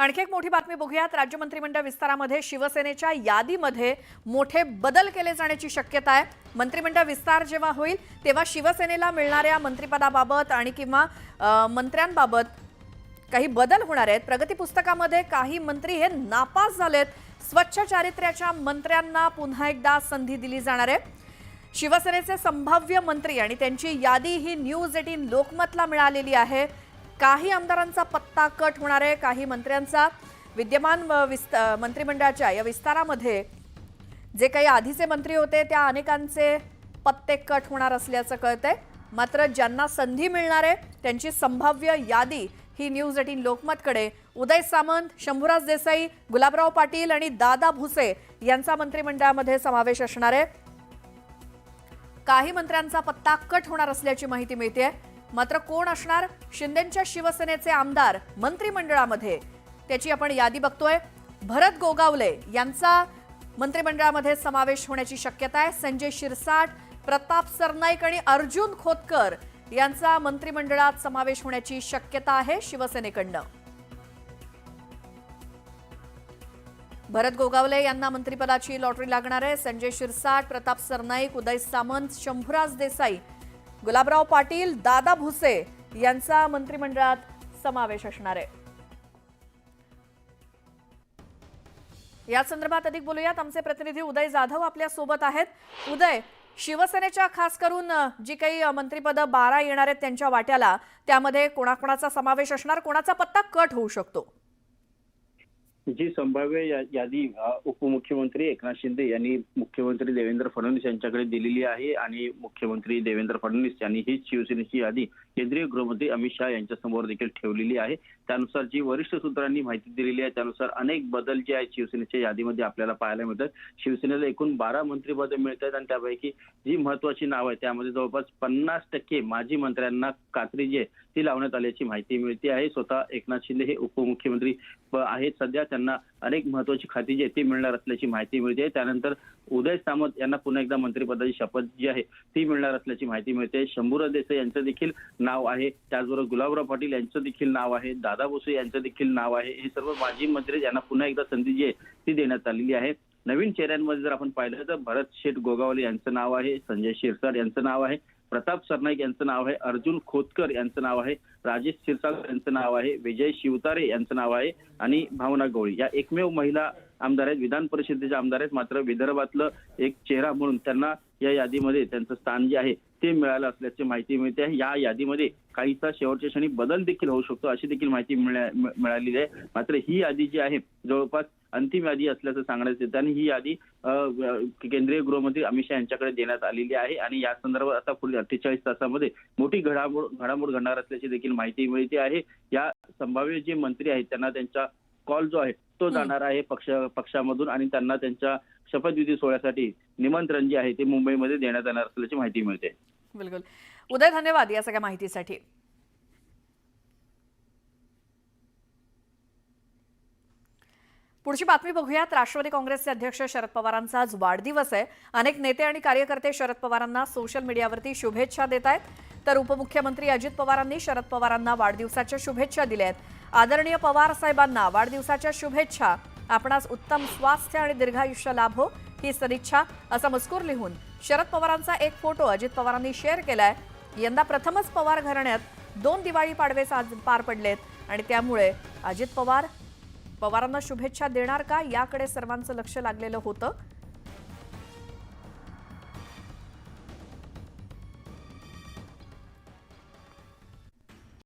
आणखी एक मोठी बातमी बघूयात। राज्य मंत्रिमंडळ विस्तारामध्ये शिवसेनेच्या यादीमध्ये मोठे बदल केले जाण्याची शक्यता आहे। मंत्रिमंडळ विस्तार जेव्हा होईल तेव्हा शिवसेनेला मिळणाऱ्या मंत्रिपदाबाबत आणि किंवा मंत्र्यांबाबत काही बदल होणार आहेत। प्रगती पुस्तकामध्ये काही मंत्री हे नापास झालेत। स्वच्छ चारित्र्याच्या मंत्र्यांना पुन्हा एकदा संधी दिली जाणार आहे। शिवसेनेचे संभाव्य मंत्री आणि त्यांची यादी ही न्यूज 18 लोकमतला मिळालेली आहे। काही आमदारांचा पत्ता कट होणार आहे। काही मंत्र्यांचा विद्यमान मंत्रिमंडळाच्या या विस्तारामध्ये जे काही आधीचे मंत्री होते त्या अनेकांचे पत्ते कट होणार असल्याचं कळतंय। मात्र ज्यांना संधी मिळणार आहे त्यांची संभाव्य यादी ही न्यूज 18 लोकमतकडे उदय सामंत, शंभूराज देसाई, गुलाबराव पाटील आणि दादा भुसे यांचा मंत्रिमंडळामध्ये समावेश असणार आहे। काही मंत्र्यांचा पत्ता कट होणार असल्याची माहिती मिळते। मात्र कोण असणार शिंदेंच्या शिवसेनेचे आमदार मंत्रिमंडळामध्ये त्याची आपण यादी बघतोय। भरत गोगावले यांचा मंत्रिमंडळामध्ये समावेश होण्याची शक्यता आहे। संजय शिरसाट, प्रताप सरनाईक आणि अर्जुन खोतकर यांचा मंत्रिमंडळात समावेश होण्याची शक्यता आहे शिवसेनेकडनं। भरत गोगावले यांना मंत्रिपदाची लॉटरी लागणार आहे। संजय शिरसाट, प्रताप सरनाईक, उदय सामंत, शंभूराज देसाई, गुलाबराव पाटील, दादा भुसे यांचा मंत्रिमंडळात समावेश असणार आहे। या संदर्भात अधिक बोलूयात। आमचे प्रतिनिधी उदय जाधव आपल्या सोबत आहेत। उदय, शिवसेनेच्या खास करून जी काही मंत्रिपद 12 येणार आहेत त्यांच्या वाट्याला त्यामध्ये कोणाकोणाचा समावेश असणार, कोणाचा पत्ता कट होऊ शकतो? जी संभाव्य यादी उपमुख्यमंत्री एकनाथ शिंदे यांनी मुख्यमंत्री देवेंद्र फडणवीस यांच्याकडे दिलेली आहे आणि मुख्यमंत्री देवेंद्र फडणवीस यांनी ही शिवसेनेची यादी केंद्रीय गृहमंत्री अमित शहा यांच्या समोर देखील ठेवलेली आहे। त्यानुसार जी वरिष्ठ सूत्रांनी माहिती दिलेली आहे त्यानुसार अनेक बदल जे आहेत शिवसेनेच्या यादीमध्ये आपल्याला पाहायला मिळतात। शिवसेनेला एकूण 12 मंत्रिपदे मिळतात आणि त्यापैकी जी महत्वाची नाव आहे त्यामध्ये जवळपास 50% माजी मंत्र्यांना कात्री जी आहे ती लावण्यात आल्याची माहिती मिळते आहे। स्वतः एकनाथ शिंदे हे उपमुख्यमंत्री आहेत सध्या, त्यांना अनेक महत्वाची खाती जी आहे ती मिळणार असल्याची माहिती मिळते। त्यानंतर उदय सामंत यांना पुन्हा एकदा मंत्रिपदाची शपथ जी आहे ती मिळणार असल्याची माहिती मिळते। शंभूराज देसाई यांचं देखील नाव आहे, त्याचबरोबर गुलाबराव पाटील यांचं देखील नाव आहे, दादा भुसे यांचं देखील नाव आहे। हे सर्व माजी मंत्री यांना पुन्हा एकदा संधी जी आहे ती देण्यात आलेली आहे। नवीन चेहऱ्यांमध्ये जर आपण पाहिलं तर भरत शेठ गोगावले यांचं नाव आहे, संजय शिरसाट यांचं नाव आहे, प्रताप सरनाईक यांचं नाव आहे, अर्जुन खोतकर यांचं नाव आहे, राजेश क्षीरसागर यांचं नाव आहे, विजय शिवतारे यांचं नाव आहे आणि भावना गवळी या एकमेव महिला आमदार आहेत, विधान परिषदेचे आमदार आहेत। मात्र विदर्भातलं एक चेहरा म्हणून त्यांना या यादीमध्ये त्यांचं स्थान जे आहे ते मिळालं असल्याची माहिती मिळते आहे। या यादीमध्ये काहीसा शेवटच्या क्षणी बदल देखील होऊ शकतो अशी देखील माहिती मिळालेली आहे। मात्र ही यादी जी आहे जवळपास अंतिम यादी असल्याचं सांगण्यात येतं आणि ही यादी केंद्रीय गृहमंत्री अमित शहा यांच्याकडे देण्यात आलेली आहे आणि या संदर्भात आता पुढील 48 तासामध्ये मोठी घडामोड घडणार असल्याची देखील माहिती मिळते आहे। या संभाव्य जे मंत्री आहेत त्यांना त्यांचा कॉल जो आहे तो जाणार आहे पक्षामधून आणि त्यांना त्यांच्या शपथविधी सोहळ्यासाठी निमंत्रण जे आहे ते मुंबईमध्ये देण्यात येणार असल्याची माहिती मिळते। बिलकुल उदय, धन्यवाद या सगळ्या माहितीसाठी। पुढची बातमी बघूयात। राष्ट्रवादी काँग्रेसचे अध्यक्ष शरद पवारांचा आज वाढदिवस आहे। अनेक नेते आणि कार्यकर्ते शरद पवारांना सोशल मीडियावरती शुभेच्छा देत आहेत, तर उपमुख्यमंत्री अजित पवारांनी शरद पवारांना वाढदिवसाच्या शुभेच्छा दिल्या आहेत। आदरणीय पवार साहेबांना वाढदिवसाच्या शुभेच्छा। आपणास उत्तम स्वास्थ्य आणि दीर्घायुष्य लाभो ही सदिच्छा असा मजकूर लिहून शरद पवारांचा एक फोटो अजित पवारांनी शेअर केलाय। यंदा प्रथमच पवार घराण्यात 2 दिवाळी पाडवे पार पडलेत आणि त्यामुळे अजित पवारांना शुभेच्छा देणार का याकडे सर्वांचं लक्ष लागलेलं होतं।